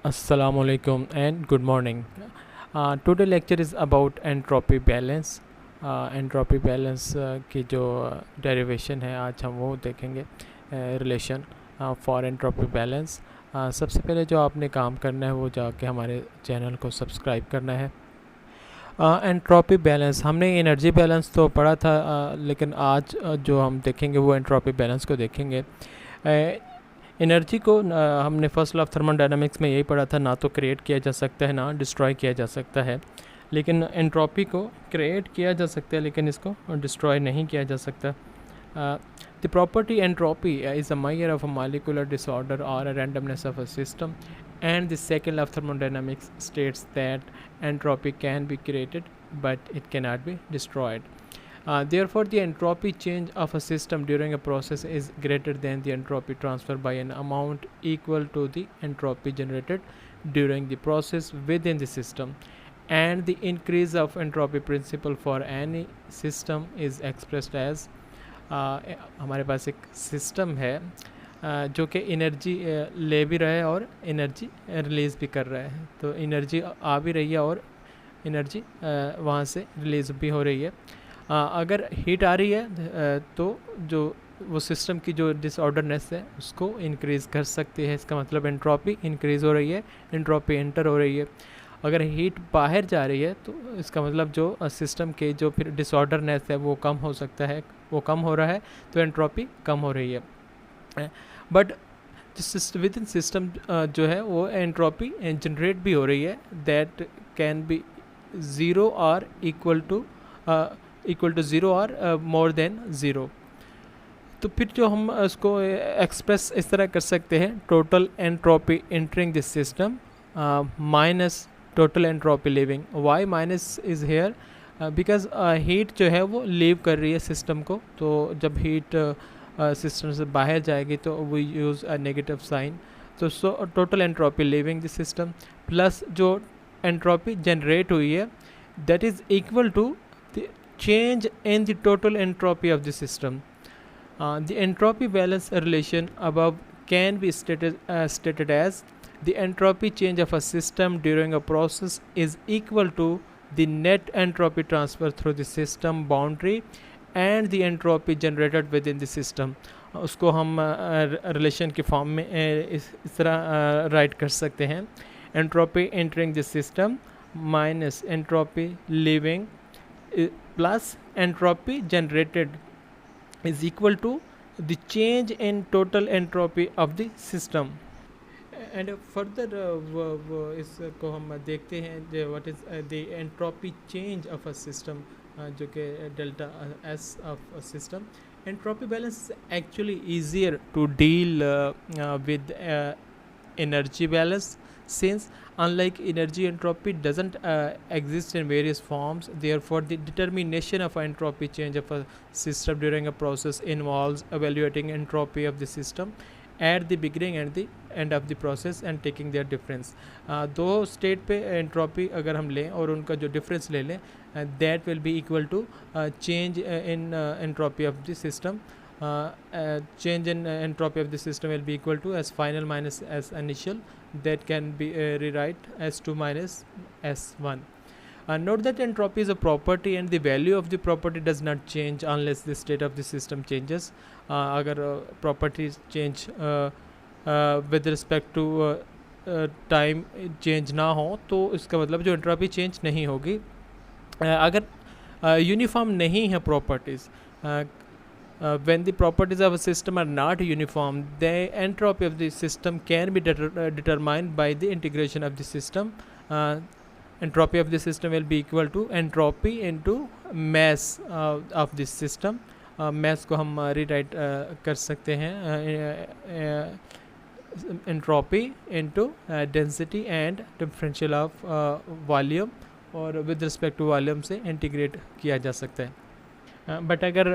Assalamu alaikum and good morning. Today lecture is about entropy balance. Entropy balance की जो derivation है आज हम वो देखेंगे रिलेशन फॉर एंट्रोपी बैलेंस। सबसे पहले जो आपने काम करना है वो जाके हमारे चैनल को सब्सक्राइब करना है। एंट्रोपी बैलेंस हमने एनर्जी बैलेंस तो पढ़ा था, लेकिन आज जो हम देखेंगे वो एंट्रोपी बैलेंस को देखेंगे। एनर्जी को हमने फर्स्ट लॉ ऑफ थर्मोडायनामिक्स में यही पढ़ा था, ना तो क्रिएट किया जा सकता है ना डिस्ट्रॉय किया जा सकता है, लेकिन एंट्रोपी को क्रिएट किया जा सकता है लेकिन इसको डिस्ट्रॉय नहीं किया जा सकता। The property entropy is a measure of a molecular disorder और a randomness of a system, and the second law of thermodynamics states that entropy can be created but it cannot be destroyed. Therefore, the entropy change of a system during a process is greater than the entropy transfer by an amount equal to the entropy generated during the process within the system. And the increase of entropy principle for any system is expressed as हमारे पास एक system है जो कि energy ले भी रहा है और एनर्जी रिलीज़ भी कर रहा है। तो एनर्जी आ भी रही है और एनर्जी वहाँ से रिलीज़ भी हो रही है। अगर हीट आ रही है तो जो वो सिस्टम की जो डिसऑर्डरनेस है उसको इंक्रीज़ कर सकती है। इसका मतलब एंट्रोपी इंक्रीज़ हो रही है, एंट्रोपी एंटर हो रही है। अगर हीट बाहर जा रही है तो इसका मतलब जो सिस्टम के जो फिर डिसऑर्डरनेस है वो कम हो सकता है, वो कम हो रहा है, तो एंट्रोपी कम हो रही है। बट विद इन सिस्टम जो है वो एंट्रोपी जनरेट भी हो रही है, दैट कैन बी ज़ीरो और इक्वल टू ज़ीरो और मोर देन ज़ीरो। तो फिर जो हम उसको एक्सप्रेस इस तरह कर सकते हैं, total entropy entering this system minus total entropy leaving. Why minus is here because heat जो है वो लीव कर रही है सिस्टम को, तो जब हीट सिस्टम से बाहर जाएगी तो we use a negative sign. तो so total entropy leaving the system plus जो एंट्रोपी जनरेट हुई है that is equal to the change in the total entropy of the system. The entropy balance relation above can be stated as the entropy change of a system during a process is equal to the net entropy transfer through the system boundary and the entropy generated within the system। उसको हम relation के form में इस तरह right कर सकते हैं, entropy entering the system minus entropy living plus entropy generated is equal to the change in total entropy of the system। And further इसको हम देखते हैं what is the entropy change of a system, जो कि delta S of a system. Entropy balance actually easier to deal with energy balance, since unlike energy, entropy doesn't exist in various forms. Therefore, the determination of entropy change of a system during a process involves evaluating entropy of the system at the beginning and the end of the process and taking their difference। दो state पे entropy अगर हम लें और उनका जो difference ले लें, that will be equal to change in entropy of the system. Change in entropy of the system will be equal to S final minus S initial, that can be rewrite S2 minus S1। Note that entropy is a property and the value of the property does not change unless the state of the system changes। अगर properties change with respect to time change ना हो तो इसका मतलब जो entropy change नहीं होगी। अगर यूनिफॉर्म नहीं है properties, when the properties of a system are not uniform, the entropy of the system can be determined by the integration of the system। Entropy of the system will be equal to entropy into mass of this system। mass को हम rewrite कर सकते हैं entropy into density and differential of volume, और with respect to volume से integrate किया जा सकता है। बट अगर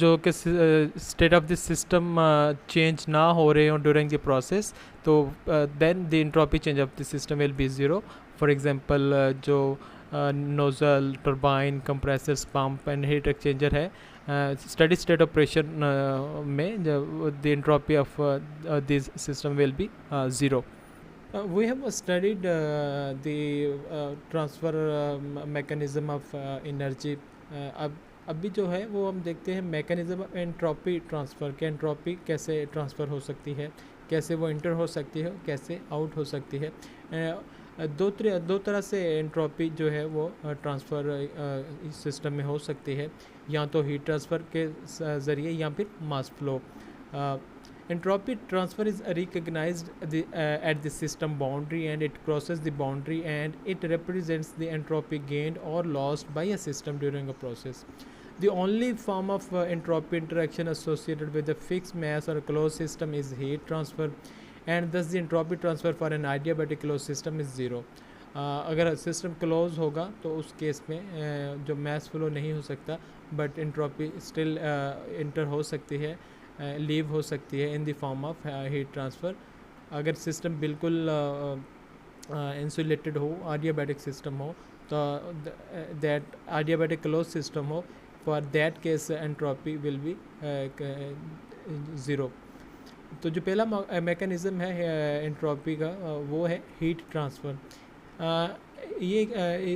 जो कि state of the system change ना हो रहे हो ड्यूरिंग द प्रोसेस, तो then the entropy change of the system will be zero. For example जो nozzle, turbine, compressors, pump and heat exchanger है, स्टडी स्टेट ऑपरेशन में the entropy of this system will be zero. We have studied the transfer mechanism of energy. अब अभी जो है वो हम देखते हैं मैकेनिज्म ऑफ एंट्रोपी ट्रांसफ़र के एंट्रोपी कैसे ट्रांसफ़र हो सकती है, कैसे वो इंटर हो सकती है, कैसे आउट हो सकती है। दो तरह से एंट्रोपी जो है वो ट्रांसफ़र इस सिस्टम में हो सकती है, या तो हीट ट्रांसफ़र के ज़रिए या फिर mass flow. Entropy transfer is recognized at the system boundary, and it crosses the boundary, and it represents the entropy gained or lost by a system during a process. The only form of entropy interaction associated with a fixed mass or a closed system is heat transfer, and thus the entropy transfer for an adiabatic closed system is zero. अगर system close होगा तो उस case में जो mess flow नहीं हो सकता, but entropy still inter हो सकती है, लीव हो सकती है in the form of heat transfer. अगर सिस्टम बिल्कुल इंसुलेटेड हो, आडियाबैटिक सिस्टम हो, तो दैट आडियाबैटिक क्लोज सिस्टम हो, for that case entropy will be zero. तो जो पहला मैकेनिज़्म है एंट्रोपी का वो है हीट ट्रांसफ़र। ये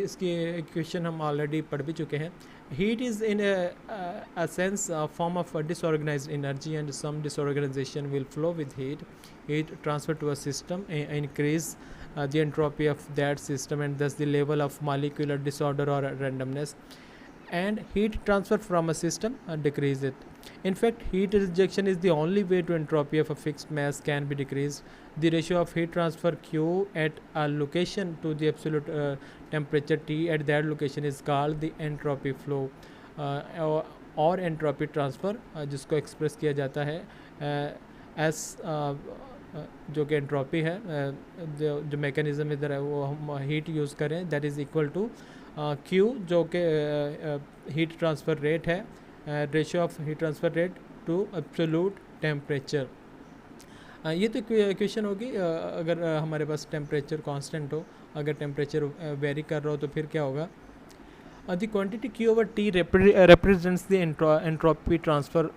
इसकी इक्वेशन हम ऑलरेडी पढ़ भी चुके हैं। Heat is in a sense a form of disorganized energy, and some disorganization will flow with heat. Heat transfer to a system increase the entropy of that system, and thus the level of molecular disorder or randomness. And heat transfer from a system decrease it. In fact, heat rejection is the only way to entropy of a fixed mass can be decreased. The ratio of heat transfer Q at a location to the absolute temperature T at that location is called the entropy flow और entropy transfer, जिसको express किया जाता है S जो कि entropy है। जो mechanism इधर है वो हम हीट यूज़ करें, that is equal to Q जो कि हीट ट्रांसफ़र रेट है, ratio of heat transfer rate to absolute temperature. ये तो इक्वेशन होगी अगर हमारे पास टेम्परेचर कांस्टेंट हो। अगर टेम्परेचर वेरी कर रहा हो तो फिर क्या होगा? The quantity Q over T represents the entropy transfer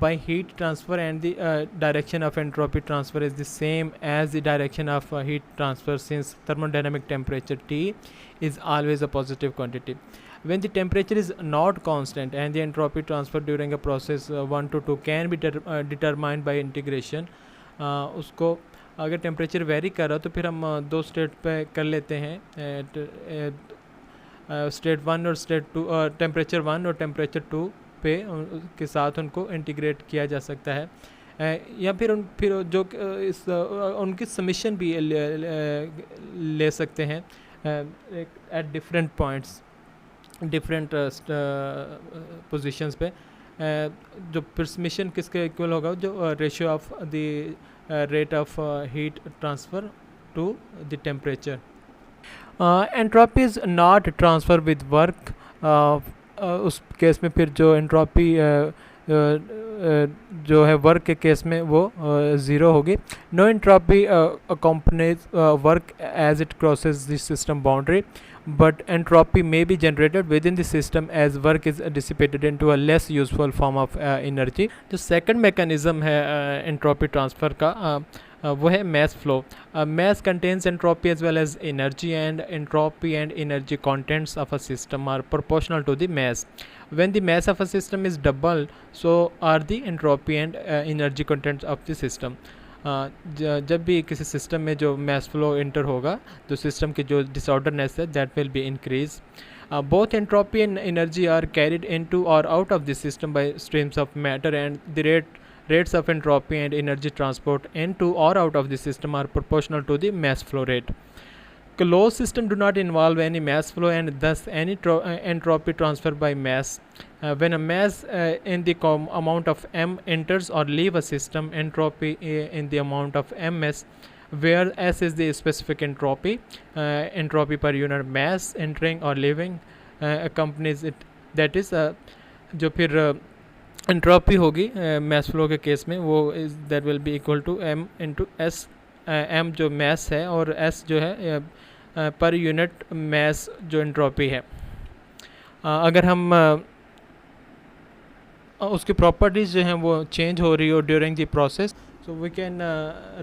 by heat transfer, and the direction of entropy transfer is the same as the direction of heat transfer, since thermodynamic temperature T is always a positive quantity. When the temperature is not constant, and the entropy transfer during a process 1 to 2 can be determined by integration. उसको अगर temperature vary कर रहा हो तो फिर हम दो state पे कर लेते हैं, स्टेट 1 और स्टेट 2, टेम्परेचर 1 और टेम्परेचर 2 पे के साथ उनको इंटीग्रेट किया जा सकता है, या फिर जो उनकी समीशन भी ले सकते हैं at different points, different positions पे। जो समीशन किसके इक्वल होगा? जो ratio of the rate of heat transfer to the temperature. Entropy is not transfer with work. उस केस में फिर जो एंट्रोपी जो है वर्क के केस में वो ज़ीरो होगी। No entropy accompanies work as it crosses the system boundary, but entropy may be generated within the system as work is dissipated into a less useful form of energy. जो second mechanism है entropy transfer का वो है mass flow. Mass contains entropy as well as energy, and entropy and energy contents of a system are proportional to the mass. When the mass of a system is doubled, so are the entropy and energy contents of the system. जब भी किसी system में जो mess flow inter होगा तो system की जो disorderness है that will be increase. Both entropy and energy are carried into और out of the system by streams of matter, and the rates of entropy and energy transport into or out of the system are proportional to the mass flow rate. Closed system do not involve any mass flow, and thus any entropy transfer by mass. When a mass in the amount of m enters or leave a system, entropy in the amount of ms, where s is the specific entropy, entropy per unit mass entering or leaving accompanies it. That is जो फिर entropy होगी mess flow के case में वो that will be equal to m into S. m जो mass है और s जो है पर यूनिट मैस जो एंट्रोपी है. अगर हम उसकी प्रॉपर्टीज़ जो हैं वो चेंज हो रही हो during the process, So we can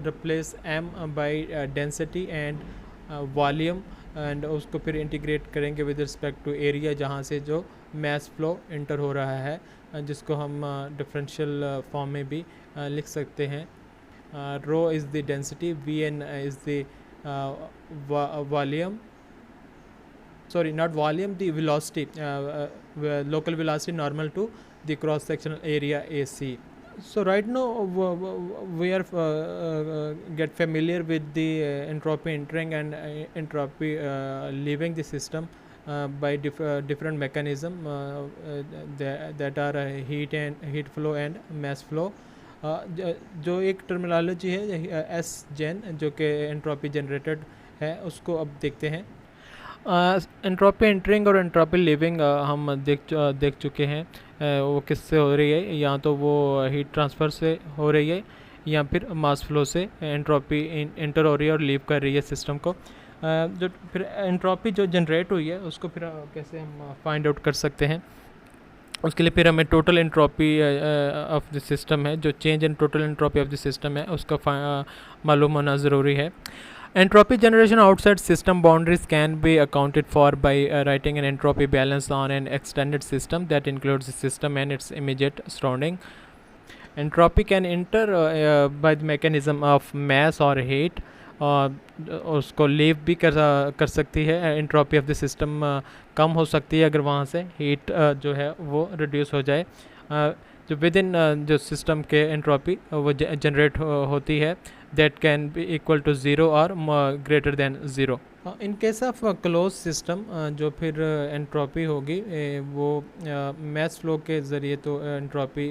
replace m by density and volume and उसको फिर इंटीग्रेट करेंगे विद रिस्पेक्ट टू एरिया जहाँ से जो मैस फ्लो इंटर हो रहा है, जिसको हम डिफरेंशियल फॉर्म में भी लिख सकते हैं. Rho is the density, V N is the volume, sorry not volume, the velocity, local velocity normal to the cross sectional area AC. So right now we are get familiar with the entropy entering and entropy leaving the system by different mechanism that are heat flow and mass flow. जो एक terminology है S जेन जो कि entropy generated है, उसको अब देखते हैं. एंट्रोपी एंटरिंग और एंट्रोपी लिविंग हम देख चुके हैं. वो किससे हो रही है, या तो वो हीट ट्रांसफ़र से हो रही है या फिर मास फ्लो से एंट्रोपी इंटर हो रही है और लीव कर रही है सिस्टम को. जो फिर एंट्रोपी जो जनरेट हुई है उसको फिर कैसे हम फाइंड आउट कर सकते हैं. उसके लिए फिर हमें total entropy of the system है, जो change in total entropy of the system है, उसका मालूम होना ज़रूरी है. Entropy generation outside system boundaries can be accounted for by writing an entropy balance on an extended system that includes the system and its immediate surrounding. Entropy can enter by the mechanism of mass or heat. उसको leave भी कर सकती है. Entropy of the system कम हो सकती है अगर वहाँ से हीट जो है वो रिड्यूस हो जाए. जो विद इन जो सिस्टम के एंट्रोपी वो जनरेट होती है, that can be equal to 0 or greater than 0. In case of close system जो फिर एंट्रोपी होगी वो मैस फ्लो के ज़रिए तो एंट्रोपी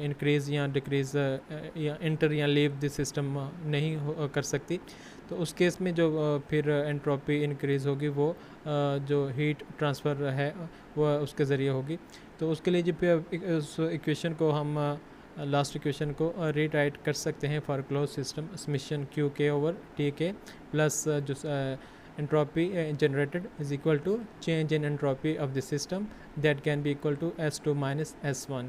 इंक्रीज़ या डिक्रीज़ या इंटर या लीव द सिस्टम नहीं कर सकती. तो उस केस में जो फिर एंट्रोपी इंक्रीज़ होगी वो जो हीट ट्रांसफ़र है वो उसके ज़रिए होगी. तो उसके लिए जो उस इक्वेशन को हम लास्ट इक्वेशन को रीराइट कर सकते हैं for close system. Summation Q k over T k plus जो entropy generated is equal to change in entropy of the system that can be equal to S2 minus S1.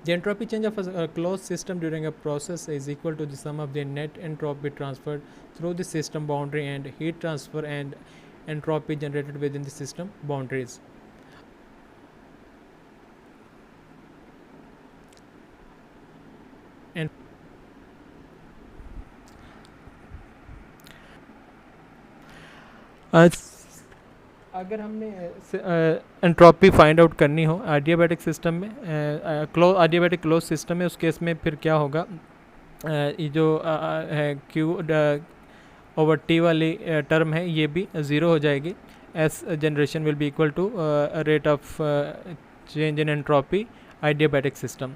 The entropy change of a closed system during a process is equal to the sum of the net entropy transferred through the system boundary and heat transfer and entropy generated within the system boundaries. And अगर हमने entropy find out करनी हो adiabatic system में, adiabatic close system में, उस case में फिर क्या होगा, ये जो है क्यू ओवर टी वाली टर्म है ये भी ज़ीरो हो जाएगी. S generation will be equal to rate of change in entropy adiabatic system.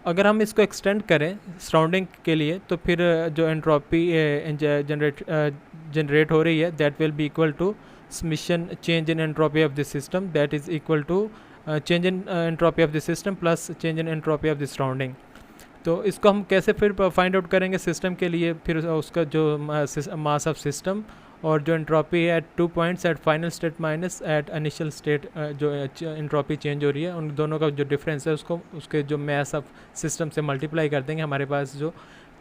अगर हम इसको एक्सटेंड करें सराउंडिंग के लिए तो फिर जो एंट्रोपी जनरेट हो रही है that will be equal to summation change in entropy of the system that is equal to change in entropy of the system plus change in entropy of the surrounding. तो इसको हम कैसे फिर find out करेंगे system के लिए, फिर उसका जो मास ऑफ सिस्टम और जो एंट्रोपी है at 2 points at final state minus at initial state जो एंट्रोपी चेंज हो रही है, उन दोनों का जो डिफरेंस है उसको उसके जो मास ऑफ सिस्टम से मल्टीप्लाई कर देंगे, हमारे पास जो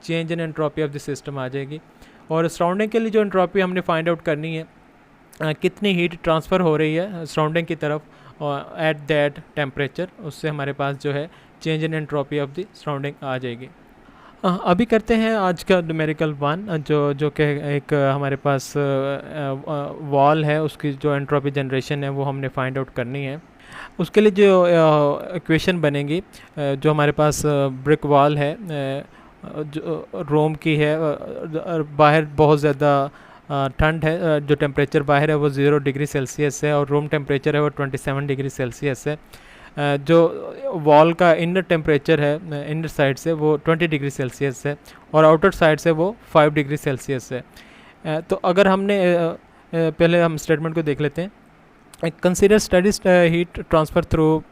change in entropy of the system आ जाएगी. और सराउंडिंग के लिए जो एंट्रोपी हमने फाइंड आउट करनी है, कितनी हीट ट्रांसफ़र हो रही है सराउंडिंग की तरफ एट दैट टेम्परेचर, उससे हमारे पास जो है change in entropy of the surrounding आ जाएगी. अभी करते हैं आज का न्यूमेरिकल 1 जो कि एक हमारे पास वॉल है, उसकी जो एंट्रोपी जनरेशन है वो हमने फाइंड आउट करनी है. उसके लिए जो इक्वेशन बनेगी, जो हमारे पास ब्रिक वॉल है जो रोम की है, बाहर बहुत ज़्यादा ठंड है, जो टेम्परेचर बाहर है वो 0 डिग्री सेल्सियस है और रूम टेम्परेचर है वो 27 डिग्री सेल्सियस है. जो वॉल का इनर टेम्परेचर है इनर साइड से वो 20 डिग्री सेल्सियस है और आउटर साइड से वो 5 डिग्री सेल्सियस है. तो अगर हमने पहले हम स्टेटमेंट को देख लेते हैं. Consider study heat transfer through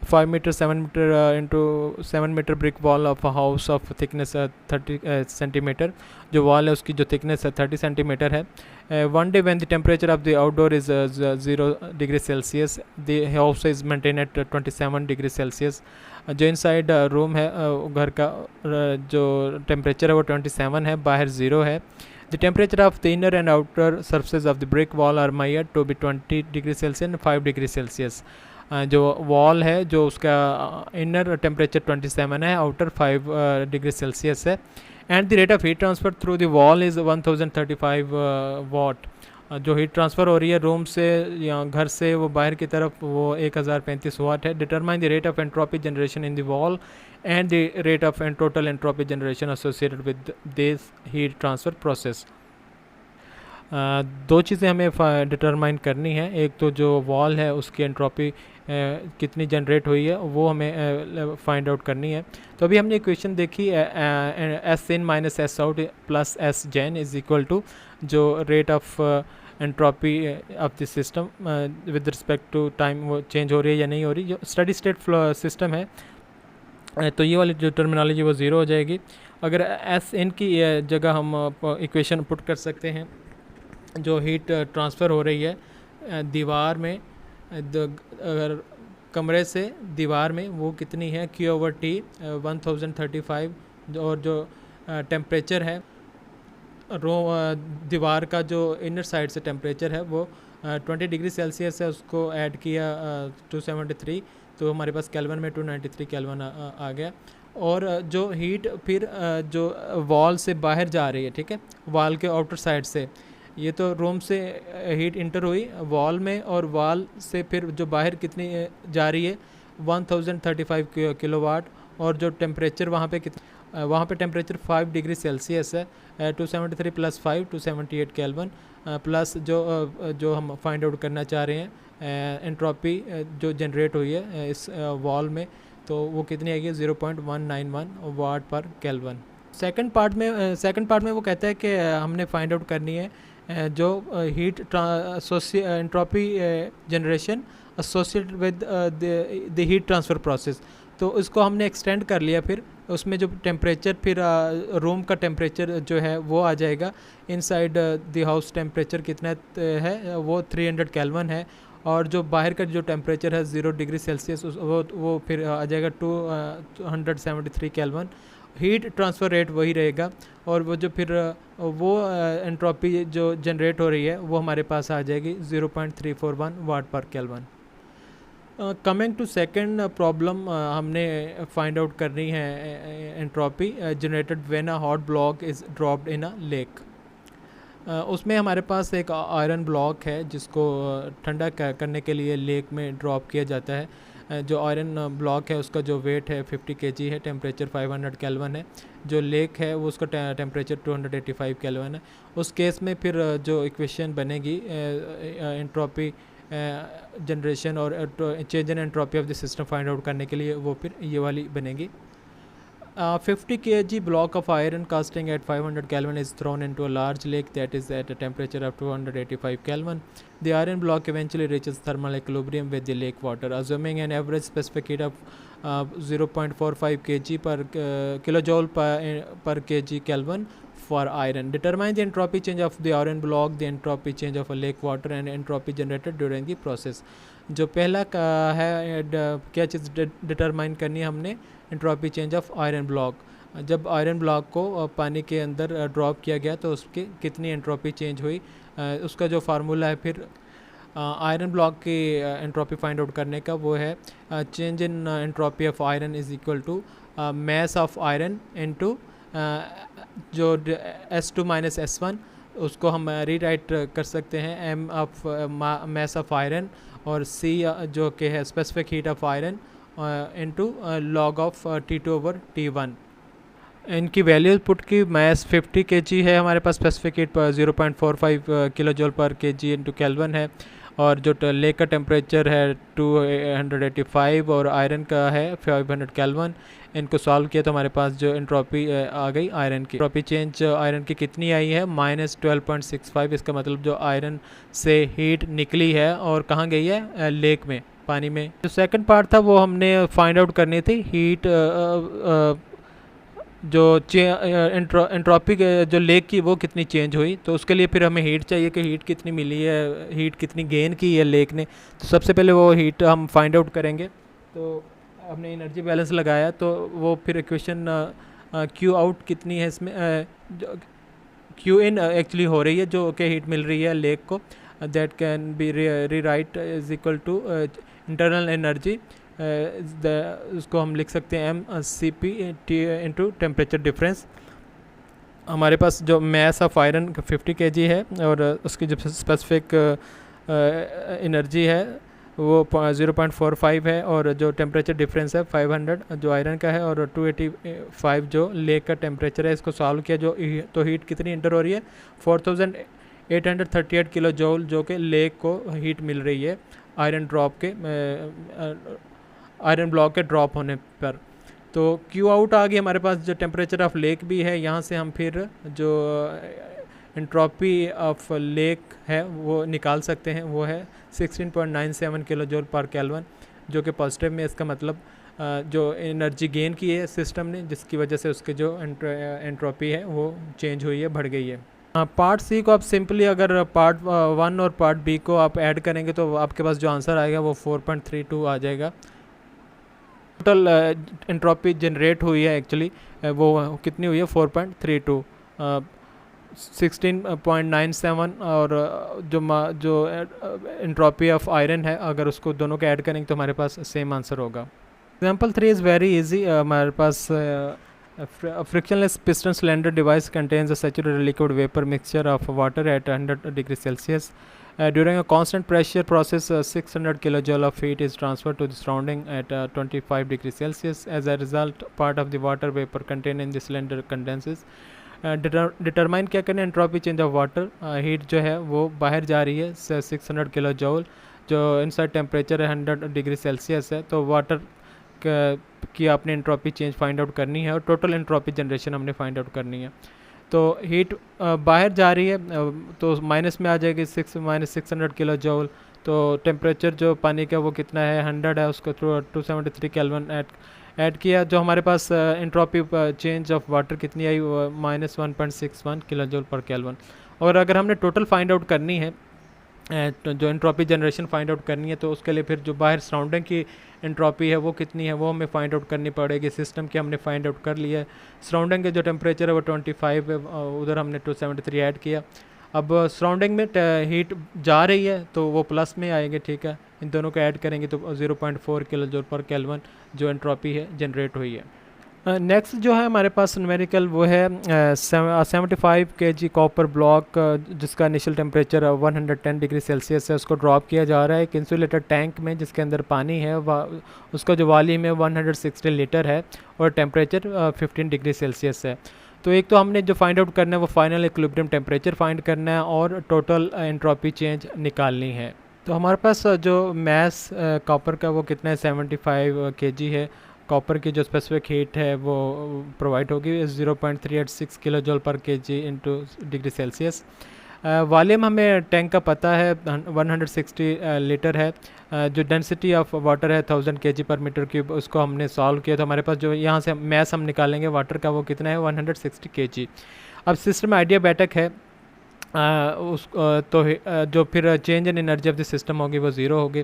5 metre 7 metre into 7 metre brick wall of a house of thickness 30 centimetre. जो वॉल है उसकी जो थिकनेस है 30 सेंटीमीटर है। One day when the temperature of the outdoor is 0 degree Celsius, the house is maintain at 27 degree Celsius. जो inside room है घर का जो टेम्परेचर है वो 27 है, बाहर 0 है। The temperature of the inner and outer surface of the brick wall are measured to be 20 degree Celsius and 5 degree Celsius. जो वॉल है जो उसका इनर टेम्परेचर 27 है, आउटर 5 डिग्री सेल्सियस है। And the rate of heat transfer through the wall is 1035 watt. जो heat transfer हो रही है रूम से या घर से वो बाहर की तरफ वो 1035 वाट है। Determine the rate of entropy generation in the wall and the rate of total entropy generation associated with this heat transfer process. दो चीज़ें हमें डिटरमाइन करनी है। एक तो जो वॉल है उसकी एंट्रोपी कितनी जनरेट हुई है वो हमें फाइंड आउट करनी है। तो अभी हमने इक्वेशन देखी S in minus S out plus S gen is equal to जो rate of entropy of the system with respect to time वो चेंज हो रही है या नहीं हो रही। जो स्टडी स्टेट सिस्टम है तो ये वाली जो टर्मिनोलॉजी वो ज़ीरो हो जाएगी। अगर एस इन की जगह हम इक्वेशन पुट कर सकते हैं जो हीट ट्रांसफ़र हो रही है दीवार में अगर कमरे से दीवार में वो कितनी है Q/T 1035। और जो टेम्परेचर है दीवार का जो इनर साइड से टेम्परेचर है वो 20 डिग्री सेल्सियस है, उसको ऐड किया 273 तो हमारे पास केल्विन में 293 केल्विन आ गया। और जो हीट फिर जो वॉल से बाहर जा रही है, ठीक है, वॉल के आउटर साइड से, ये तो रूम से हीट इंटर हुई वॉल में और वॉल से फिर जो बाहर कितनी जा रही है 1035 किलोवाट। और जो टेम्परेचर वहाँ पे टेम्परेचर 5 डिग्री सेल्सियस है। 273 प्लस 5 278 केल्विन प्लस जो हम फाइंड आउट करना चाह रहे हैं एंट्रोपी जो जनरेट हुई है इस वॉल में, तो वो कितनी आएगी 0.191 वाट पर केल्विन। सेकंड पार्ट में वो कहता है कि हमने फाइंड आउट करनी है जो heat entropy generation associated with the heat transfer process. तो इसको हमने एक्सटेंड कर लिया। फिर उसमें जो टेम्परेचर फिर रूम का टेम्परेचर जो है वो आ जाएगा। इनसाइड द हाउस टेम्परेचर कितना है वो 300 केल्विन है। और जो बाहर का जो टेम्परेचर है 0 डिग्री सेल्सियस वो फिर आ जाएगा 273 केल्विन। हीट ट्रांसफ़र रेट वही रहेगा और वो जो फिर वो एंट्रोपी जो जनरेट हो रही है वो हमारे पास आ जाएगी 0.341 वाट पर kelvin. Coming to second problem, हमने फाइंड आउट करनी है entropy generated when a hot block is dropped in a lake. उसमें हमारे पास एक आयरन ब्लॉक है जिसको ठंडा करने के लिए लेक में ड्रॉप किया जाता है। जो आयरन ब्लॉक है उसका जो वेट है 50 kg है, टेम्परेचर 500 केल्विन है। जो लेक है वो उसका टेम्परेचर 285 केल्विन है। उस केस में फिर जो इक्वेशन बनेगी एंट्रोपी जनरेशन और change in entropy of the system find out करने के लिए वो फिर ये वाली बनेगी। 50 kg block of iron casting at 500 Kelvin is thrown into a large lake that is at a temperature of 285 Kelvin. The iron block eventually reaches thermal equilibrium with the lake water, assuming an average specific heat of 0.45 kg per kilojoule per kg Kelvin for iron. Determine the entropy change of the iron block, the entropy change of a lake water and entropy generated during the process. जो पहला है क्या चीज़ determine करनी है हमने, entropy change of iron block. जब iron block को पानी के अंदर ड्रॉप किया गया तो उसके कितनी एंट्रोपी चेंज हुई, उसका जो फार्मूला है फिर आयरन ब्लॉक की एंट्रोपी फाइंड आउट करने का वो है change in entropy of iron is equal to mass of iron into जो S2 माइनस S1, उसको हम रीराइट कर सकते हैं M of mass of iron और C जो कि है specific heat of iron into log of T2/T1। इनकी वैल्यूज पुट की मैस 50 kg है हमारे पास, स्पेसिफिक हीट पर 0.45 किलो जूल पर kg इंटू केल्विन है और जो लेक का टेम्परेचर है 285 और आयरन का है 500 केल्विन। इनको सॉल्व किया तो हमारे पास जो एंट्रोपी आ गई आयरन की। एंट्रोपी चेंज आयरन की कितनी आई है -12.65। इसका मतलब जो आयरन से हीट निकली है और कहाँ गई है लेक में, पानी में। जो सेकंड पार्ट था वो हमने फाइंड आउट करनी थी हीट, जो एंट्रोपी जो लेक की वो कितनी चेंज हुई। तो उसके लिए फिर हमें हीट चाहिए कि हीट कितनी मिली है, हीट कितनी गेन की है लेक ने। तो सबसे पहले वो हीट हम फाइंड आउट करेंगे। तो हमने एनर्जी बैलेंस लगाया, तो वो फिर इक्वेशन क्यू आउट कितनी है इसमें, क्यू इन एक्चुअली हो रही है जो कि हीट मिल रही है लेक को, that can be rewrite is equal to internal energy, उसको हम लिख सकते हैं M C P T into temperature difference. हमारे पास जो मैस ऑफ आयरन 50 kg है और उसकी जो स्पेसिफिक एनर्जी है वो 0.45 है, और जो टेम्परेचर डिफरेंस है 500 जो आयरन का है और 285 जो लेक का टेम्परेचर है। इसको सॉल्व किया जो तो हीट कितनी इंटर हो रही है 4838 किलो जूल, जो कि लेक को हीट मिल रही है आयरन ड्रॉप के आयरन ब्लॉक के ड्रॉप होने पर। तो क्यू आउट आ गई हमारे पास, जो टेम्परेचर ऑफ लेक भी है। यहाँ से हम फिर जो एंट्रोपी ऑफ लेक है वो निकाल सकते हैं, वो है 16.97 किलो जूल पर केल्विन, जो कि पॉजिटिव में इसका मतलब जो एनर्जी गेन की है सिस्टम ने, जिसकी वजह से उसके जो एंट्रोपी है वो चेंज हुई है, बढ़ गई है। पार्ट सी को आप सिंपली अगर पार्ट 1 और पार्ट बी को आप ऐड करेंगे तो आपके पास जो आंसर आएगा वो 4.32 आ जाएगा। टोटल एंट्रोपी जनरेट हुई है एक्चुअली वो कितनी हुई है 4.32, 16.97, और जो एंट्रोपी ऑफ आयरन है अगर उसको दोनों को ऐड करेंगे तो हमारे पास सेम आंसर होगा। Example 3 is very easy. हमारे पास frictionless piston cylinder device contains a saturated liquid vapor mixture of water at 100 degrees Celsius. During a constant pressure process, 600 kilojoule of heat is transferred to the surrounding at 25 degrees Celsius. As a result, part of the water vapor contained in the cylinder condenses. Determine क्या करना है entropy change of water, heat जो है वो बाहर जा रही है 600 किलो जूल, जो इनसाइड टेम्परेचर है 100 डिग्री सेल्सियस है। तो वाटर की आपने एंट्रोपी चेंज फाइंड आउट करनी है और टोटल एंट्रोपी जनरेशन हमने फाइंड आउट करनी है। तो हीट बाहर जा रही है तो माइनस में आ जाएगी 600 किलो जूल। तो टेम्परेचर जो पानी का वो कितना है 100 है, उसको 273 केल्विन ऐड किया, जो हमारे पास एंट्रोपी चेंज ऑफ वाटर कितनी आई -1.61 किलो जूल पर केल्विन। और अगर हमने टोटल फाइंड आउट करनी है जो एंट्रोपी जनरेशन फाइंड आउट करनी है, तो उसके लिए फिर जो बाहर सराउंडिंग की एंट्रोपी है वो कितनी है वो हमें फाइंड आउट करनी पड़ेगी। सिस्टम की हमने फाइंड आउट कर लिया है, सराउंडिंग के जो टेम्परेचर है वो 25 है, उधर हमने 273 ऐड किया। अब सराउंडिंग में हीट जा रही है तो वो प्लस में आएंगे, ठीक है। इन दोनों को ऐड करेंगे तो 0.4 किलो जूल पर केल्विन जो एंट्रोपी है जनरेट हुई है। नेक्स्ट जो है हमारे पास न्यूमेरिकल वो है 75 kg कॉपर ब्लॉक, जिसका इनिशियल टेम्परेचर 110 डिग्री सेल्सियस है। उसको ड्रॉप किया जा रहा है एक इंसुलेटेड टैंक में जिसके अंदर पानी है, उसका जो वॉल्यूम है 160 लीटर है और टेम्परेचर 15 डिग्री सेल्सियस है। तो एक तो हमने जो फाइंड आउट करना है वो फाइनल इक्विलिब्रियम टेम्परेचर फाइंड करना है और टोटल एंट्रोपी चेंज निकालनी है। तो हमारे पास जो मैस कॉपर का वो कितना है 75 kg है। कॉपर की जो स्पेसिफिक हीट है वो प्रोवाइड होगी 0.386 किलो जूल पर kg into degree Celsius. Volume हमें टैंक का पता है 160 लीटर है। जो डेंसिटी ऑफ वाटर है 1000 kg पर मीटर क्यूब, उसको हमने सॉल्व किया तो हमारे पास जो यहाँ से मैस हम निकालेंगे वाटर का वो कितना है 160 kg। अब सिस्टम आइडियाबैटिक है तो जो फिर change in energy of the system होगी वो ज़ीरो होगी,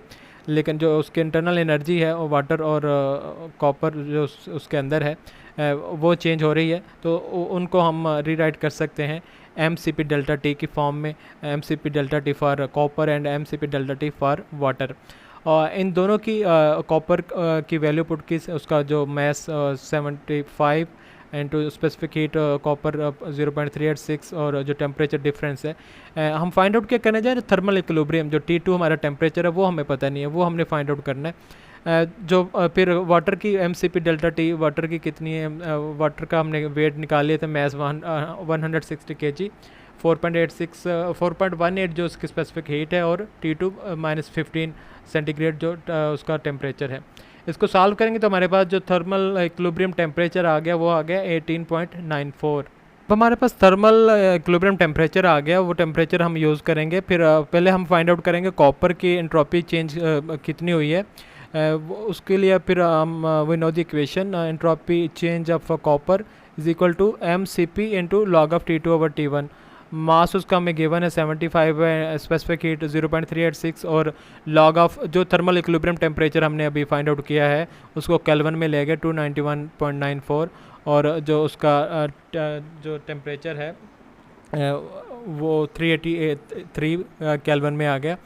लेकिन जो उसके इंटरनल एनर्जी है वो वाटर और कॉपर जो उसके अंदर है वो चेंज हो रही है। तो उनको हम रीराइट कर सकते हैं mCp डेल्टा टी की फॉर्म में, mCp delta T for copper and mCp delta T for water. और इन दोनों की कॉपर की वैल्यू पुट की, उसका जो mass 75 into specific heat copper 0.386 और जो टेम्परेचर डिफरेंस है हम फाइंड आउट क्या करने जा रहे हैं थर्मल इक्विलिब्रियम। जो T2 हमारा टेम्परेचर है वो हमें पता नहीं है, वो हमने फाइंड आउट करना है। जो फिर वाटर की mCp डेल्टा टी वाटर की कितनी है, वाटर का हमने वेट निकाल लिया था मैस 160 kg 4.18 जो उसकी स्पेसिफिक हीट है और T2 -15 सेंटीग्रेड जो उसका टेम्परेचर है। इसको सॉल्व करेंगे तो हमारे पास जो थर्मल इक्विलिब्रियम टेम्परेचर आ गया वो आ गया 18.94। अब हमारे पास थर्मल इक्विलिब्रियम टेम्परेचर आ गया, वो टेम्परेचर हम यूज़ करेंगे। फिर पहले हम फाइंड आउट करेंगे कॉपर की एंट्रोपी चेंज कितनी हुई है। उसके लिए फिर हम we know the equation, entropy change of copper is equal to mCp into log of T2/T1। Mass उसका हमें गिवन है 75 है, स्पेसिफिक हीट 0.386 और लॉग ऑफ जो थर्मल इक्विलिब्रियम टेम्परेचर हमने अभी फाइंड आउट किया है उसको केल्विन में ले गए 291.94 और जो उसका जो टेम्परेचर है वो 383 केल्विन में आ गया।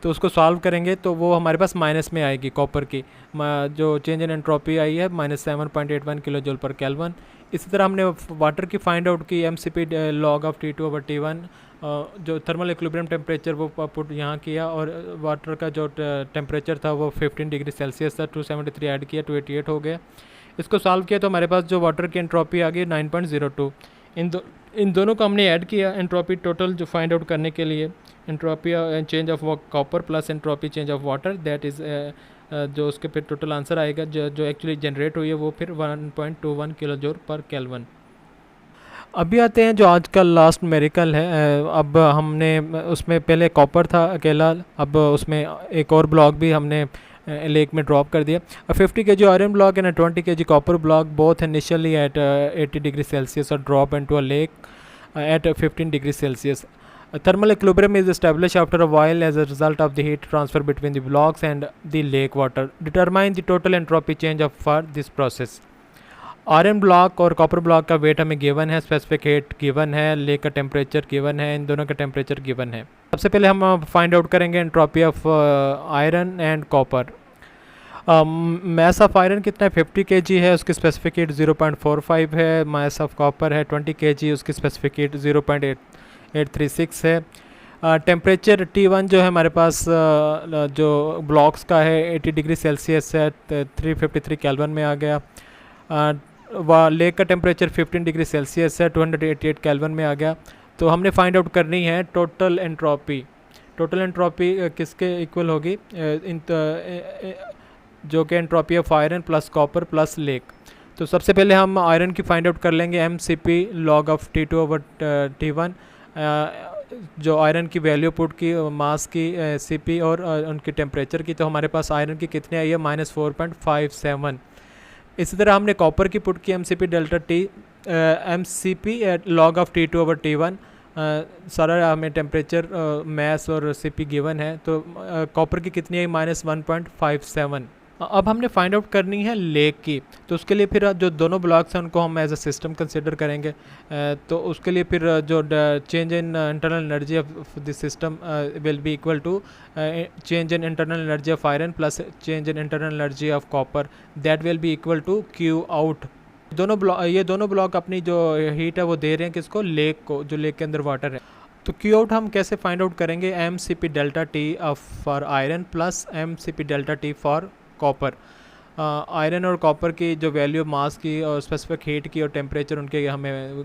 तो उसको सॉल्व करेंगे तो वो हमारे पास माइनस में आएगी कॉपर की, जो चेंज इन एंट्रोपी आई है -7.81 किलो जूल पर केल्विन। इसी तरह हमने वाटर की फाइंड आउट की mCp लॉग ऑफ T2/T1, जो थर्मल इक्विलिब्रियम टेम्परेचर वो पुट यहाँ किया और वाटर का जो टेम्परेचर था वो 15 डिग्री सेल्सियस था, 273 ऐड किया 288 हो गया। इसको सॉल्व किया तो हमारे पास जो वाटर की एंट्रोपी आ गई 9.02। इन दोनों को हमने ऐड किया एंट्रोपी टोटल जो फाइंड आउट करने के लिए, entropy change of copper plus entropy change of water, that is जो उसके फिर टोटल आंसर आएगा जो एक्चुअली जनरेट हुई है वो फिर 1.21 किलो जूल पर केल्विन। अभी आते हैं जो आज का लास्ट मेरिकल है। अब हमने उसमें पहले कॉपर था अकेला, अब उसमें एक और ब्लॉक भी हमने लेक में ड्रॉप कर दिया। 50 kg iron block and 20 kg copper block both initially at 80 degree Celsius और drop into a lake at 15 degrees Celsius. Thermal equilibrium is established after a while as a result of the heat transfer between the blocks and the lake water. Determine the total entropy change of for this process. Iron block और copper block का wait हमें given है, specific heat given है, lake का temperature given है, इन दोनों का temperature given है। सबसे पहले हम फाइंड आउट करेंगे entropy of iron and copper. Mass of iron कितना है 50 kg है, उसकी स्पेसिफिक हीट 0.45 है। मास ऑफ कॉपर है 20 kg, उसकी स्पेसिफिक हीट 0.836 है। टेम्परेचर T1 जो है हमारे पास जो ब्लॉक्स का है 80 डिग्री सेल्सियस है, 353 केल्विन में आ गया। लेक का टेम्परेचर 15 डिग्री सेल्सियस है, 288 केल्विन में आ गया। तो हमने फाइंड आउट करनी है टोटल एंट्रोपी। टोटल एंट्रोपी किसके इक्वल होगी, जो कि entropy of iron plus copper plus lake. तो सबसे पहले हम आयरन की फाइंड आउट कर लेंगे mCp लॉग ऑफ T2/T1। जो आयरन की वैल्यू पुट की मास की Cp और उनकी टेम्परेचर की, तो हमारे पास आयरन की कितनी आई है -4.57। इसी तरह हमने कॉपर की पुट की mCp delta T mCp log of T2/T1। सारा हमें टेम्परेचर मैस और Cp गिवन है, तो कॉपर की कितनी है -1.57। अब हमने फाइंड आउट करनी है लेक की, तो उसके लिए फिर जो दोनों ब्लॉक्स हैं उनको हम एज अ सिस्टम कंसिडर करेंगे। तो उसके लिए फिर जो change in internal energy of the system will be equal to change in internal energy of iron plus change in internal energy of copper, that will be equal to Q out. ये दोनों block अपनी जो heat है वो दे रहे हैं किसको, lake को, जो लेक के अंदर वाटर है। तो Q आउट हम कैसे फाइंड आउट करेंगे, mCp delta T for iron plus mCp delta T for copper. Iron और कॉपर की जो वैल्यू मास की और स्पेसिफिक हीट की और टेम्परेचर उनके हमें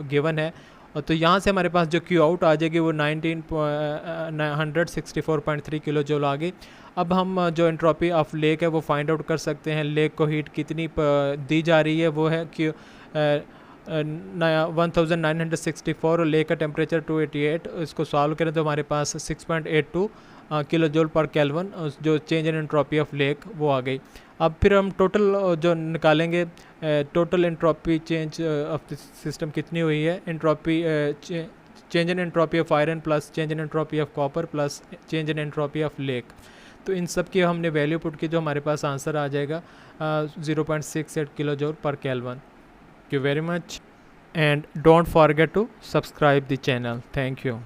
गिवन है, और तो यहाँ से हमारे पास जो Q आउट आ जाएगी वो 164.3 किलो जूल आ गई। अब हम जो एंट्रोपी ऑफ लेक है वो फाइंड आउट कर सकते हैं। लेक को हीट कितनी दी जा रही है, वो है कि 1964 और लेक का टेम्परेचर 288। इसको सॉल्व करें तो हमारे पास 6.82 किलो जूल पर केल्विन जो change in entropy of lake वो आ गई। अब फिर हम टोटल जो निकालेंगे, total entropy change of the system कितनी हुई है, entropy change in entropy of iron plus change in entropy of copper plus change in entropy of lake. तो इन सब की हमने वैल्यू पुट की, जो हमारे पास आंसर आ जाएगा 0.68 kilojoule per kelvin. Thank you very much and don't forget to subscribe the channel. Thank you.